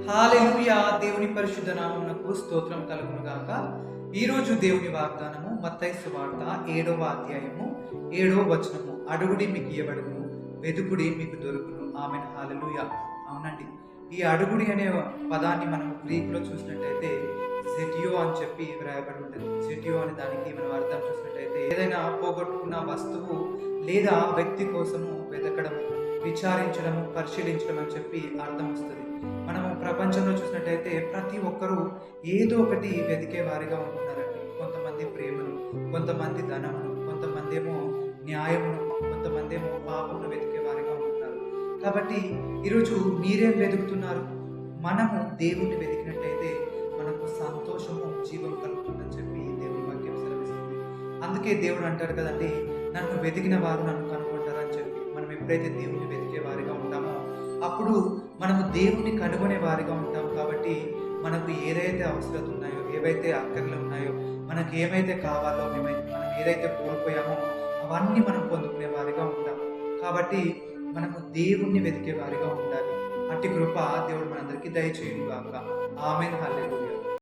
హల్లెలూయా. దేవుని పరిశుద్ధ నామమునకు స్తోత్రం కలుగును గాక. ఈరోజు దేవుని వాగ్దానము మత్తయి సువార్త 7వ అధ్యాయము 7వ వచనము. అడుగుడి మీకు ఇయ్యబడును, వెదుకుడి మీకు దొరుకును. ఆమేన్. హల్లెలూయా. అవునండి, ఈ అడుగుడి అనే పదాన్ని మనం గ్రీక్లో చూసినట్టయితే జెటియో అని చెప్పి వ్రాయబడి ఉంటుంది. జెటియో అనే దానికి మనం అర్థం చూసినట్టయితే ఏదైనా పోగొట్టుకున్న వస్తువు లేదా వ్యక్తి కోసము వెతకడము, విచారించడము, పరిశీలించడం అని చెప్పి అర్థం వస్తుంది. మనము ప్రపంచంలో చూసినట్టయితే ప్రతి ఒక్కరూ ఏదో ఒకటి వెతికే వారిగా ఉంటున్నారండి. కొంతమంది ప్రేమను, కొంతమంది ధనమును, కొంతమంది ఏమో న్యాయమును, కొంతమంది ఏమో పాపమును వెతికే వారిగా ఉంటున్నారు. కాబట్టి ఈరోజు మీరేం వెతుకుతున్నారు? మనము దేవుణ్ణి వెతికినట్టయితే మనకు సంతోషము, జీవం కలుగుతుందని చెప్పి దేవుని వాక్యం సెలవిస్తుంది. అందుకే దేవుడు అంటాడు కదండి, నన్ను వెతికిన వారు నన్ను కనుగొంటారని చెప్పి. మనం ఎప్పుడైతే దేవుణ్ణి వెతికే వారిగా ఉంటామో అప్పుడు మనము దేవుణ్ణి కనుగొనే వారిగా ఉంటాం. కాబట్టి మనకు ఏదైతే అవసరాలు ఉన్నాయో, ఏవైతే అక్కర్లు ఉన్నాయో, మనకు ఏమైతే కావాలో, మనం ఏదైతే కోల్పోయామో అవన్నీ మనం పొందుకునే వారిగా ఉంటాం. కాబట్టి మనము దేవుణ్ణి వెతికే వారిగా ఉండాలి. అట్టి కృప దేవుడు మనందరికీ దయచేయును గాక. ఆమేన్. హల్లెలూయా.